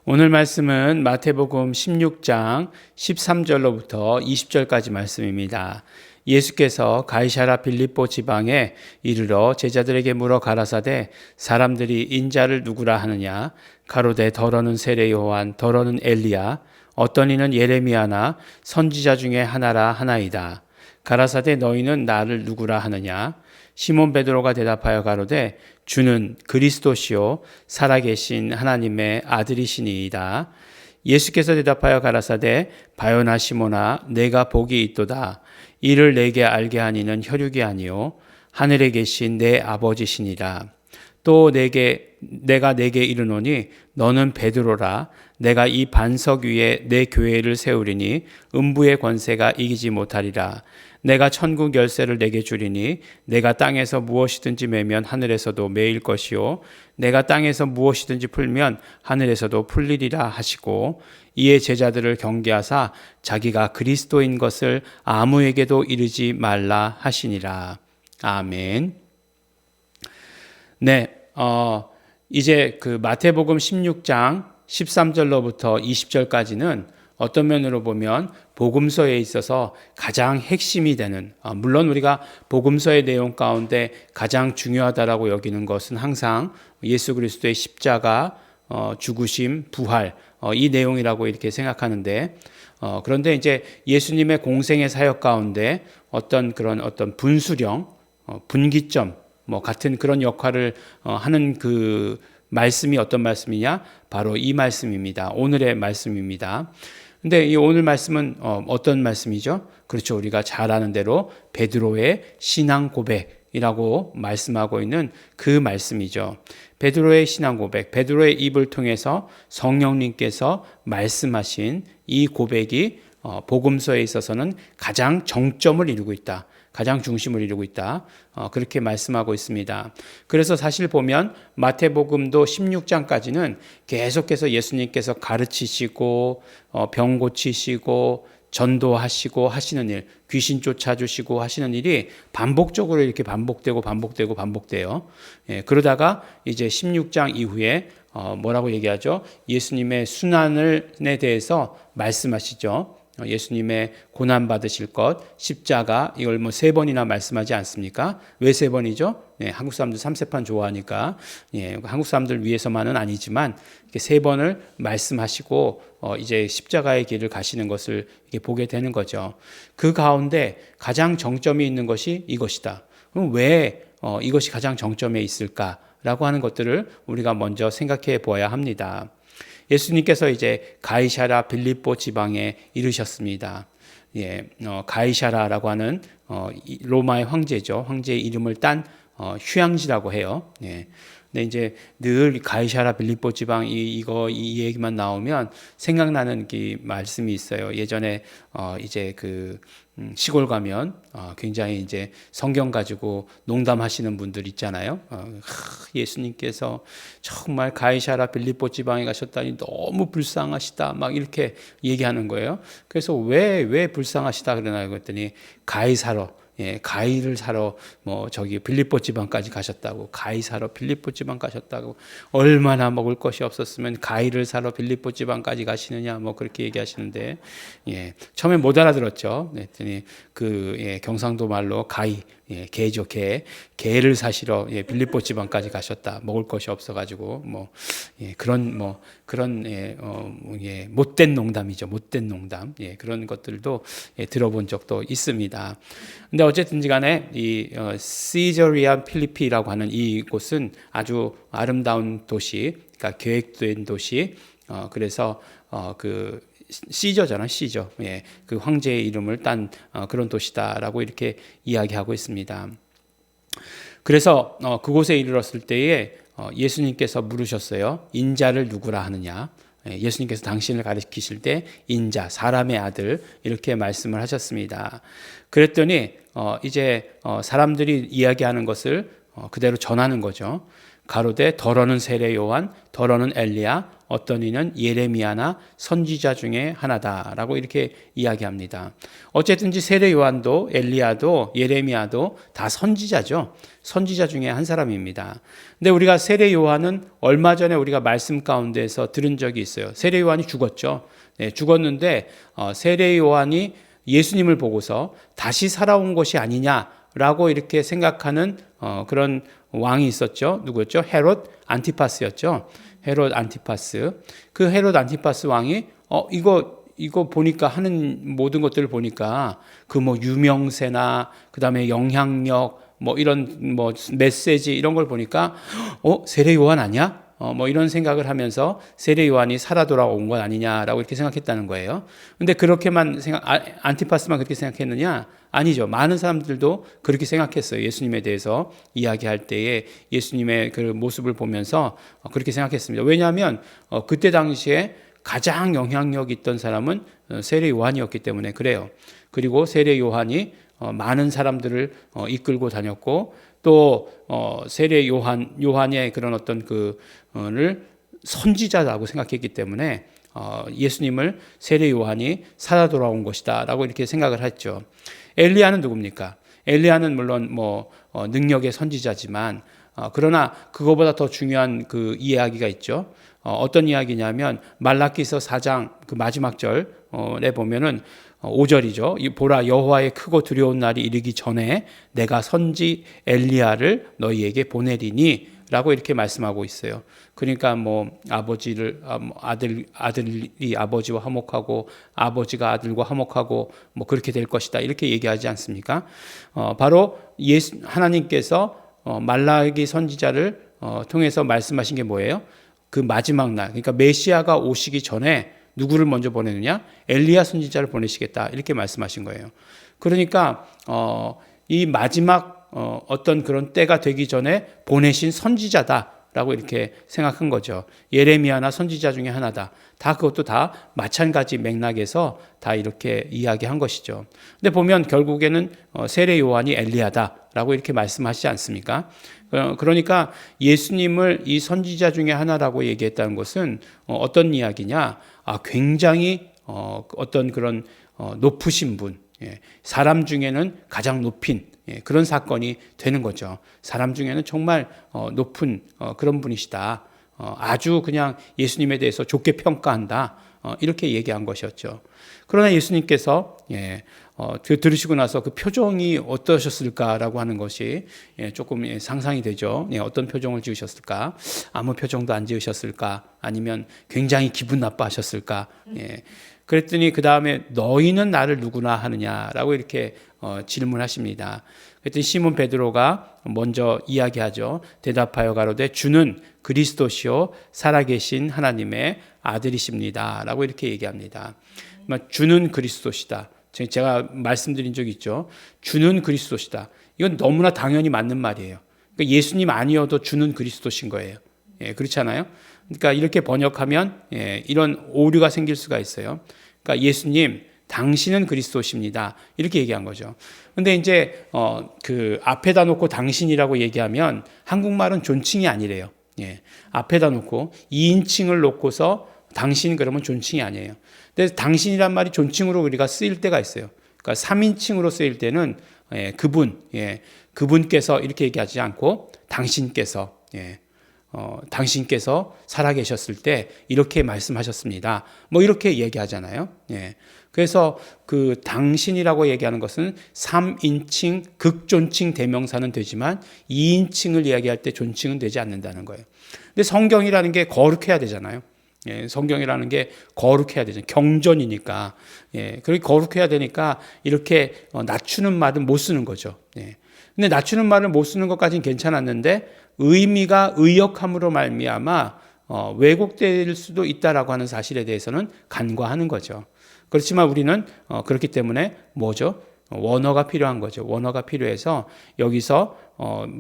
오늘 말씀은 마태복음 16장 13절로부터 20절까지 말씀입니다. 예수께서 가이사랴 빌립보 지방에 이르러 제자들에게 물어 가라사대 사람들이 인자를 누구라 하느냐 가로되 더러는 세례 요한 더러는 엘리야 어떤 이는 예레미야나 선지자 중에 하나라 하나이다. 가라사대 너희는 나를 누구라 하느냐 시몬 베드로가 대답하여 가로되 주는 그리스도시요 살아계신 하나님의 아들이시니이다. 예수께서 대답하여 가라사대 바요나 시몬아 내가 복이 있도다. 이를 내게 알게 하니는 혈육이 아니요 하늘에 계신 내 아버지시니라. 또 내가 내게 이르노니 너는 베드로라. 내가 이 반석 위에 내 교회를 세우리니 음부의 권세가 이기지 못하리라. 내가 천국 열쇠를 내게 주리니 내가 땅에서 무엇이든지 매면 하늘에서도 매일 것이요 내가 땅에서 무엇이든지 풀면 하늘에서도 풀리리라 하시고 이에 제자들을 경계하사 자기가 그리스도인 것을 아무에게도 이르지 말라 하시니라. 아멘. 네, 이제 그 마태복음 16장 13절로부터 20절까지는 어떤 면으로 보면 복음서에 있어서 가장 핵심이 되는, 물론 우리가 복음서의 내용 가운데 가장 중요하다라고 여기는 것은 항상 예수 그리스도의 십자가, 죽으심, 부활, 이 내용이라고 이렇게 생각하는데, 그런데 이제 예수님의 공생의 사역 가운데 어떤 분수령, 분기점, 같은 그런 역할을 하는 그 말씀이 어떤 말씀이냐? 바로 이 말씀입니다. 오늘의 말씀입니다. 근데 이 오늘 말씀은 어떤 말씀이죠? 그렇죠. 우리가 잘 아는 대로 베드로의 신앙 고백이라고 말씀하고 있는 그 말씀이죠. 베드로의 신앙 고백, 베드로의 입을 통해서 성령님께서 말씀하신 이 고백이 복음서에 있어서는 가장 정점을 이루고 있다. 가장 중심을 이루고 있다. 그렇게 말씀하고 있습니다. 그래서 사실 보면 마태복음도 16장까지는 계속해서 예수님께서 가르치시고 병 고치시고 전도하시고 하시는 일, 귀신 쫓아주시고 하시는 일이 반복적으로 이렇게 반복돼요. 그러다가 이제 16장 이후에 뭐라고 얘기하죠? 예수님의 순환에 대해서 말씀하시죠. 예수님의 고난 받으실 것, 십자가, 이걸 3번이나 말씀하지 않습니까? 왜 3번이죠? 한국 사람들 삼세판 좋아하니까, 한국 사람들 위해서만은 아니지만, 이렇게 3번을 말씀하시고, 이제 십자가의 길을 가시는 것을 이렇게 보게 되는 거죠. 그 가운데 가장 정점이 있는 것이 이것이다. 그럼 왜 이것이 가장 정점에 있을까라고 하는 것들을 우리가 먼저 생각해 보아야 합니다. 예수님께서 이제 가이사랴 빌립보 지방에 이르셨습니다. 가이사랴라고 하는 로마의 황제죠. 황제의 이름을 딴 휴양지라고 해요. 근데 이제 늘 가이사랴 빌립보 지방 이 얘기만 나오면 생각나는 그 말씀이 있어요. 예전에 이제 그 시골 가면 굉장히 이제 성경 가지고 농담하시는 분들 있잖아요. 예수님께서 정말 가이사랴 빌립보 지방에 가셨다니 너무 불쌍하시다 막 이렇게 얘기하는 거예요. 그래서 왜 불쌍하시다 그러나요? 그랬더니 가이를 사러 빌립보 지방까지 가셨다고. 가이 사러 빌립보 지방 가셨다고. 얼마나 먹을 것이 없었으면 가이를 사러 빌립보 지방까지 가시느냐 그렇게 얘기하시는데 처음에 못 알아들었죠. 그랬더니 경상도 말로 가이, 개죠. 개를 사시러 빌립보 지방까지 가셨다. 먹을 것이 없어가지고 그런 못된 농담이죠. 못된 농담. 그런 것들도 들어본 적도 있습니다. 근데 어쨌든지 간에 이 시저리아 필리피라고 하는 이곳은 아주 아름다운 도시, 그러니까 계획된 도시. 그래서 그 시저잖아, 시저. 그 황제의 이름을 딴 그런 도시다라고 이렇게 이야기하고 있습니다. 그래서 그곳에 이르렀을 때에 예수님께서 물으셨어요. 인자를 누구라 하느냐? 예수님께서 당신을 가리키실 때 인자, 사람의 아들 이렇게 말씀을 하셨습니다. 그랬더니 이제 사람들이 이야기하는 것을 그대로 전하는 거죠. 가로되 더러는 세례 요한, 더러는 엘리야, 어떤 이는 예레미야나 선지자 중에 하나다라고 이렇게 이야기합니다. 어쨌든지 세례 요한도 엘리야도 예레미야도 다 선지자죠. 선지자 중에 한 사람입니다. 근데 우리가 세례 요한은 얼마 전에 우리가 말씀 가운데서 들은 적이 있어요. 세례 요한이 죽었죠. 네, 죽었는데 세례 요한이 예수님을 보고서 다시 살아온 것이 아니냐라고 이렇게 생각하는 그런 왕이 있었죠. 누구였죠? 헤롯 안티파스였죠. 헤롯 안티파스. 그 헤롯 안티파스 왕이 이거 보니까 하는 모든 것들을 보니까 그 뭐 유명세나 그다음에 영향력 뭐 이런 뭐 메시지 이런 걸 보니까 세례 요한 아니야? 뭐 이런 생각을 하면서 세례 요한이 살아 돌아온 것 아니냐라고 이렇게 생각했다는 거예요. 근데 그렇게만 안티파스만 그렇게 생각했느냐? 아니죠. 많은 사람들도 그렇게 생각했어요. 예수님에 대해서 이야기할 때에 예수님의 그 모습을 보면서 그렇게 생각했습니다. 왜냐하면 그때 당시에 가장 영향력 있던 사람은 세례 요한이었기 때문에 그래요. 그리고 세례 요한이 많은 사람들을 이끌고 다녔고 또 세례 요한의 그런 어떤 그를 선지자라고 생각했기 때문에 예수님을 세례 요한이 살아 돌아온 것이다라고 이렇게 생각을 했죠. 엘리야는 누굽니까? 엘리야는 물론 능력의 선지자지만 그러나 그거보다 더 중요한 그 이야기가 있죠. 어떤 이야기냐면 말라기서 4장 그 마지막 절에 보면은 5절이죠. 보라 여호와의 크고 두려운 날이 이르기 전에 내가 선지 엘리야를 너희에게 보내리니 라고 이렇게 말씀하고 있어요. 그러니까 아들이 아버지와 화목하고 아버지가 아들과 화목하고 그렇게 될 것이다 이렇게 얘기하지 않습니까? 바로 하나님께서 말라기 선지자를 통해서 말씀하신 게 뭐예요? 그 마지막 날, 그러니까 메시아가 오시기 전에 누구를 먼저 보내느냐? 엘리야 선지자를 보내시겠다 이렇게 말씀하신 거예요. 그러니까 이 마지막 어떤 그런 때가 되기 전에 보내신 선지자다라고 이렇게 생각한 거죠. 예레미야나 선지자 중에 하나다. 다 그것도 다 마찬가지 맥락에서 다 이렇게 이야기한 것이죠. 근데 보면 결국에는 세례 요한이 엘리야다라고 이렇게 말씀하시지 않습니까? 그러니까 예수님을 이 선지자 중에 하나라고 얘기했다는 것은 어떤 이야기냐? 굉장히 어떤 그런 높으신 분, 사람 중에는 가장 높인 그런 사건이 되는 거죠. 사람 중에는 정말 높은 그런 분이시다. 아주 그냥 예수님에 대해서 좋게 평가한다. 이렇게 얘기한 것이었죠. 그러나 예수님께서 들으시고 나서 그 표정이 어떠셨을까라고 하는 것이 조금 상상이 되죠. 어떤 표정을 지으셨을까? 아무 표정도 안 지으셨을까? 아니면 굉장히 기분 나빠하셨을까? 그랬더니 그 다음에 너희는 나를 누구나 하느냐라고 이렇게 질문하십니다. 그랬더니 시몬 베드로가 먼저 이야기하죠. 대답하여 가로되 주는 그리스도시요 살아계신 하나님의 아들이십니다. 라고 이렇게 얘기합니다. 주는 그리스도시다. 제가 말씀드린 적이 있죠. 주는 그리스도시다. 이건 너무나 당연히 맞는 말이에요. 그러니까 예수님 아니어도 주는 그리스도신 거예요. 그렇잖아요. 그러니까 이렇게 번역하면 이런 오류가 생길 수가 있어요. 그러니까 예수님, 당신은 그리스도십니다. 이렇게 얘기한 거죠. 근데 이제 그 앞에다 놓고 당신이라고 얘기하면 한국말은 존칭이 아니래요. 앞에다 놓고 2인칭을 놓고서 당신 그러면 존칭이 아니에요. 근데 당신이란 말이 존칭으로 우리가 쓰일 때가 있어요. 그러니까 3인칭으로 쓰일 때는 그분께서 이렇게 얘기하지 않고 당신께서 당신께서 살아계셨을 때 이렇게 말씀하셨습니다. 이렇게 얘기하잖아요. 그래서 그 당신이라고 얘기하는 것은 3인칭, 극존칭 대명사는 되지만 2인칭을 이야기할 때 존칭은 되지 않는다는 거예요. 근데 성경이라는 게 거룩해야 되잖아요. 성경이라는 게 거룩해야 되잖아요. 경전이니까. 그렇게 거룩해야 되니까 이렇게 낮추는 말은 못 쓰는 거죠. 근데 낮추는 말을 못 쓰는 것까지는 괜찮았는데 의미가 의역함으로 말미암아 왜곡될 수도 있다라고 하는 사실에 대해서는 간과하는 거죠. 그렇지만 우리는 그렇기 때문에 뭐죠? 원어가 필요한 거죠. 원어가 필요해서 여기서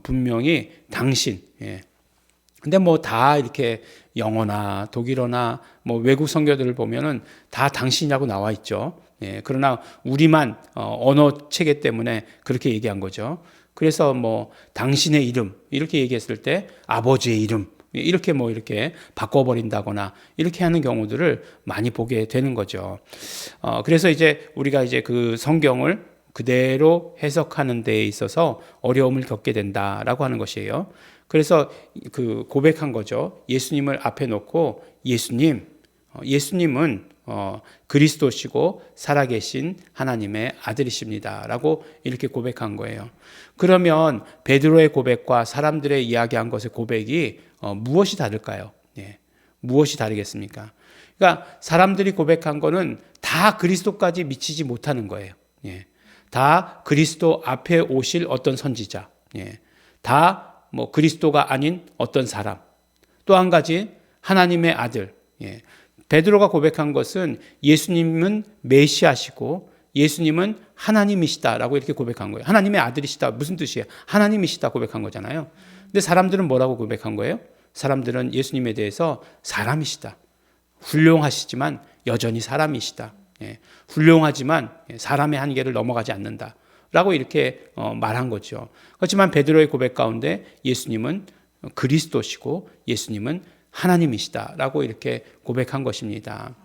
분명히 당신. 근데 다 이렇게 영어나 독일어나 외국 성경들을 보면은 다 당신이라고 나와 있죠. 그러나 우리만 언어 체계 때문에 그렇게 얘기한 거죠. 그래서 뭐 당신의 이름 이렇게 얘기했을 때 아버지의 이름 이렇게 뭐 이렇게 바꿔버린다거나 이렇게 하는 경우들을 많이 보게 되는 거죠. 그래서 이제 우리가 이제 그 성경을 그대로 해석하는 데에 있어서 어려움을 겪게 된다라고 하는 것이에요. 그래서 그 고백한 거죠. 예수님을 앞에 놓고 예수님은 그리스도시고 살아계신 하나님의 아들이십니다라고 이렇게 고백한 거예요. 그러면 베드로의 고백과 사람들의 이야기한 것의 고백이 무엇이 다를까요? 예. 무엇이 다르겠습니까? 그러니까 사람들이 고백한 거는 다 그리스도까지 미치지 못하는 거예요. 예. 다 그리스도 앞에 오실 어떤 선지자, 예. 다 뭐 그리스도가 아닌 어떤 사람, 또 한 가지 하나님의 아들. 예. 베드로가 고백한 것은 예수님은 메시아시고 예수님은 하나님이시다라고 이렇게 고백한 거예요. 하나님의 아들이시다 무슨 뜻이에요? 하나님이시다 고백한 거잖아요. 근데 사람들은 뭐라고 고백한 거예요? 사람들은 예수님에 대해서 사람이시다. 훌륭하시지만 여전히 사람이시다. 예. 훌륭하지만 사람의 한계를 넘어가지 않는다. 라고 이렇게 말한 거죠. 그렇지만 베드로의 고백 가운데 예수님은 그리스도시고 예수님은 하나님이시다라고 이렇게 고백한 것입니다.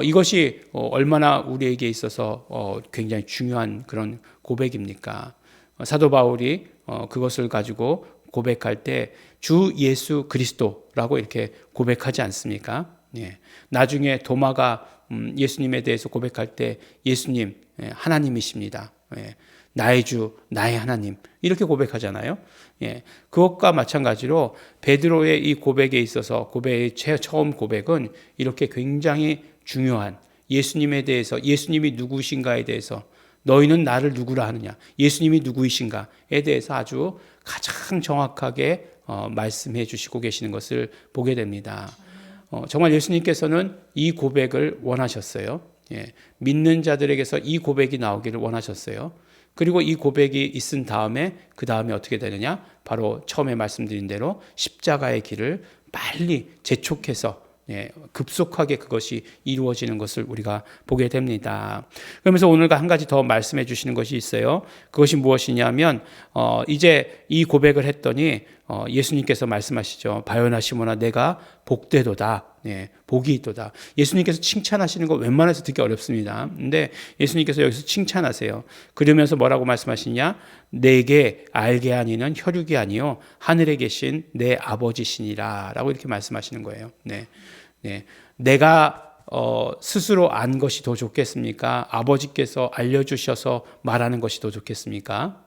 이것이 얼마나 우리에게 있어서 굉장히 중요한 그런 고백입니까? 사도 바울이 그것을 가지고 고백할 때 주 예수 그리스도라고 이렇게 고백하지 않습니까? 예. 나중에 도마가 예수님에 대해서 고백할 때 예수님 하나님이십니다. 예. 나의 주, 나의 하나님 이렇게 고백하잖아요. 예, 그것과 마찬가지로 베드로의 이 고백에 있어서 고백의 처음 고백은 이렇게 굉장히 중요한 예수님에 대해서 예수님이 누구신가에 대해서 너희는 나를 누구라 하느냐 예수님이 누구이신가에 대해서 아주 가장 정확하게 말씀해 주시고 계시는 것을 보게 됩니다. 정말 예수님께서는 이 고백을 원하셨어요. 예, 믿는 자들에게서 이 고백이 나오기를 원하셨어요. 그리고 이 고백이 있은 다음에 그 다음에 어떻게 되느냐? 바로 처음에 말씀드린 대로 십자가의 길을 빨리 재촉해서 급속하게 그것이 이루어지는 것을 우리가 보게 됩니다. 그러면서 오늘 한 가지 더 말씀해 주시는 것이 있어요. 그것이 무엇이냐면 이제 이 고백을 했더니 예수님께서 말씀하시죠. 바요나 시몬아 내가 복되도다. 복이 있도다. 예수님께서 칭찬하시는 거 웬만해서 듣기 어렵습니다. 근데 예수님께서 여기서 칭찬하세요. 그러면서 뭐라고 말씀하시냐? 내게 알게 하니는 혈육이 아니요 하늘에 계신 내 아버지시니라 라고 이렇게 말씀하시는 거예요. 내가 스스로 안 것이 더 좋겠습니까? 아버지께서 알려주셔서 말하는 것이 더 좋겠습니까?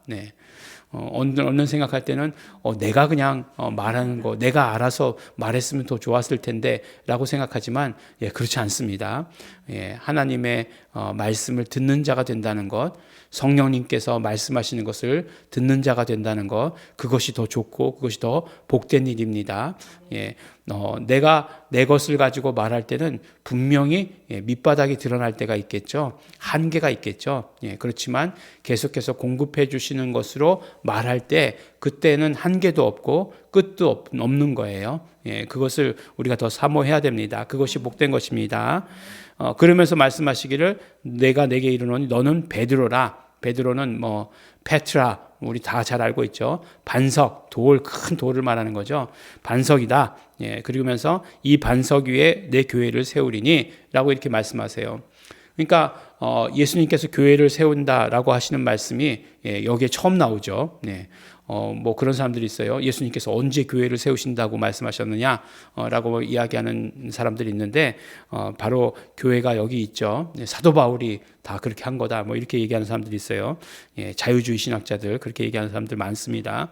어느 생각할 때는 내가 그냥 말하는 거 내가 알아서 말했으면 더 좋았을 텐데 라고 생각하지만 그렇지 않습니다. 하나님의 말씀을 듣는 자가 된다는 것, 성령님께서 말씀하시는 것을 듣는 자가 된다는 것, 그것이 더 좋고 그것이 더 복된 일입니다. 내가 내 것을 가지고 말할 때는 분명히 밑바닥이 드러날 때가 있겠죠. 한계가 있겠죠. 그렇지만 계속해서 공급해 주시는 것으로 말할 때 그때는 한계도 없고 끝도 없는 거예요. 그것을 우리가 더 사모해야 됩니다. 그것이 복된 것입니다. 그러면서 말씀하시기를 내가 내게 이르노니 너는 베드로라. 베드로는 뭐 페트라 우리 다 잘 알고 있죠. 반석, 큰 돌을 말하는 거죠. 반석이다. 그러면서 이 반석 위에 내 교회를 세우리니 라고 이렇게 말씀하세요. 그러니까 예수님께서 교회를 세운다라고 하시는 말씀이 여기에 처음 나오죠. 뭐 그런 사람들이 있어요. 예수님께서 언제 교회를 세우신다고 말씀하셨느냐 라고 이야기하는 사람들이 있는데 바로 교회가 여기 있죠. 사도 바울이 다 그렇게 한 거다 뭐 이렇게 얘기하는 사람들이 있어요. 자유주의 신학자들 그렇게 얘기하는 사람들 많습니다.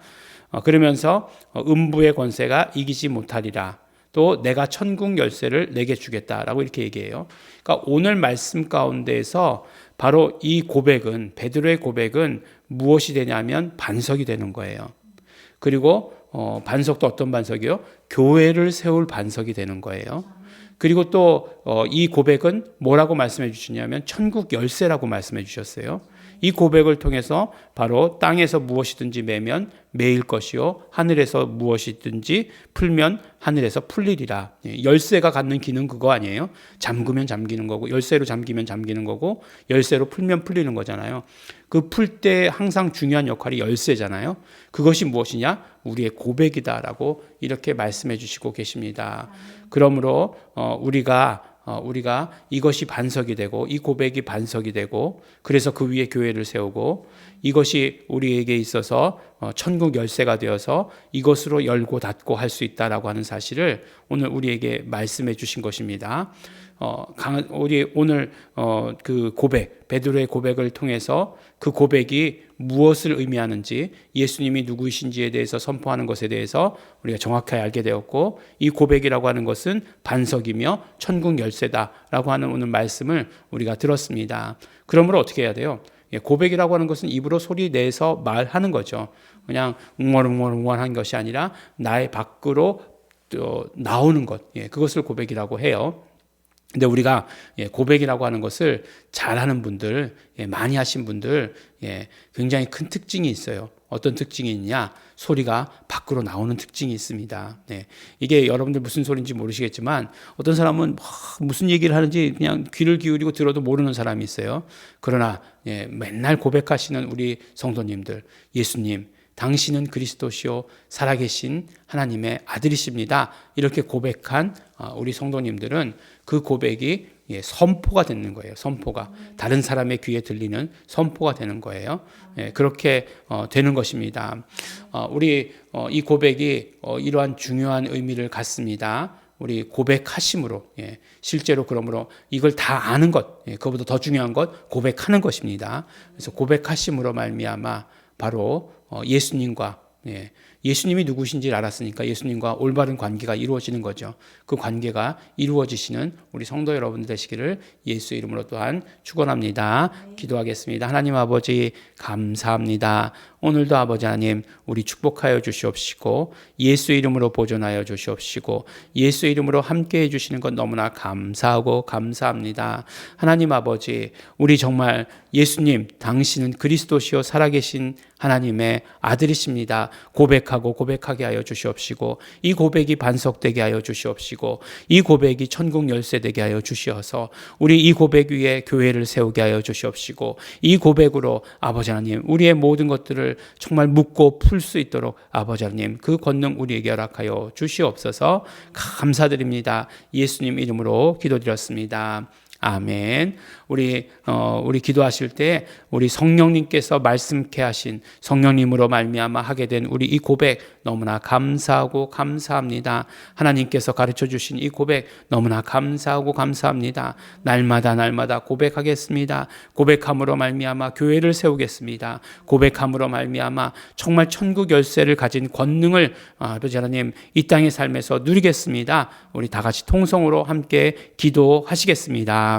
그러면서 음부의 권세가 이기지 못하리라. 또 내가 천국 열쇠를 내게 주겠다라고 이렇게 얘기해요. 그러니까 오늘 말씀 가운데에서 바로 이 고백은 베드로의 고백은 무엇이 되냐면 반석이 되는 거예요. 그리고 반석도 어떤 반석이요? 교회를 세울 반석이 되는 거예요. 그리고 또 이 고백은 뭐라고 말씀해 주시냐면 천국 열쇠라고 말씀해 주셨어요. 이 고백을 통해서 바로 땅에서 무엇이든지 매면 매일 것이요 하늘에서 무엇이든지 풀면 하늘에서 풀리리라. 열쇠가 갖는 기능 그거 아니에요? 잠그면 잠기는 거고 열쇠로 잠기면 잠기는 거고 열쇠로 풀면 풀리는 거잖아요. 그 풀 때 항상 중요한 역할이 열쇠잖아요. 그것이 무엇이냐? 우리의 고백이다라고 이렇게 말씀해 주시고 계십니다. 그러므로 우리가 이것이 반석이 되고 이 고백이 반석이 되고 그래서 그 위에 교회를 세우고 이것이 우리에게 있어서 천국 열쇠가 되어서 이것으로 열고 닫고 할 수 있다라고 하는 사실을 오늘 우리에게 말씀해 주신 것입니다. 우리 오늘 그 고백, 베드로의 고백을 통해서 그 고백이 무엇을 의미하는지 예수님이 누구이신지에 대해서 선포하는 것에 대해서 우리가 정확하게 알게 되었고 이 고백이라고 하는 것은 반석이며 천국 열쇠다라고 하는 오늘 말씀을 우리가 들었습니다. 그러므로 어떻게 해야 돼요? 고백이라고 하는 것은 입으로 소리 내서 말하는 거죠. 그냥 웅얼웅얼한 것이 아니라 나의 밖으로 나오는 것, 그것을 고백이라고 해요. 근데 우리가 고백이라고 하는 것을 잘하는 분들, 많이 하신 분들 굉장히 큰 특징이 있어요. 어떤 특징이 있냐? 소리가 밖으로 나오는 특징이 있습니다. 이게 여러분들 무슨 소리인지 모르시겠지만 어떤 사람은 무슨 얘기를 하는지 그냥 귀를 기울이고 들어도 모르는 사람이 있어요. 그러나 맨날 고백하시는 우리 성도님들, 예수님 당신은 그리스도시요 살아계신 하나님의 아들이십니다. 이렇게 고백한 우리 성도님들은 그 고백이 선포가 되는 거예요. 선포가 다른 사람의 귀에 들리는 선포가 되는 거예요. 그렇게 되는 것입니다. 우리 이 고백이 이러한 중요한 의미를 갖습니다. 우리 고백하심으로 실제로 그러므로 이걸 다 아는 것, 그것보다 더 중요한 것 고백하는 것입니다. 그래서 고백하심으로 말미암아 바로 예수님과 예수님이 누구신지를 알았으니까 예수님과 올바른 관계가 이루어지는 거죠. 그 관계가 이루어지시는 우리 성도 여러분들 되시기를 예수 이름으로 또한 축원합니다. 기도하겠습니다. 하나님 아버지 감사합니다. 오늘도 아버지 하나님 우리 축복하여 주시옵시고 예수 이름으로 보존하여 주시옵시고 예수 이름으로 함께해 주시는 것 너무나 감사하고 감사합니다. 하나님 아버지 우리 정말 예수님 당신은 그리스도시요 살아계신 하나님의 아들이십니다. 고백하게 하여 주시옵시고 이 고백이 반석되게 하여 주시옵시고 이 고백이 천국 열쇠되게 하여 주시어서 우리 이 고백 위에 교회를 세우게 하여 주시옵시고 이 고백으로 아버지 하나님 우리의 모든 것들을 정말 묻고 풀 수 있도록 아버지 하나님 그 권능 우리에게 허락하여 주시옵소서. 감사드립니다. 예수님 이름으로 기도드렸습니다. 아멘. 우리 기도하실 때 우리 성령님께서 말씀케 하신 성령님으로 말미암아 하게 된 우리 이 고백 너무나 감사하고 감사합니다. 하나님께서 가르쳐 주신 이 고백 너무나 감사하고 감사합니다. 날마다 고백하겠습니다. 고백함으로 말미암아 교회를 세우겠습니다. 고백함으로 말미암아 정말 천국 열쇠를 가진 권능을 아버지 하나님 이 땅의 삶에서 누리겠습니다. 우리 다 같이 통성으로 함께 기도하시겠습니다.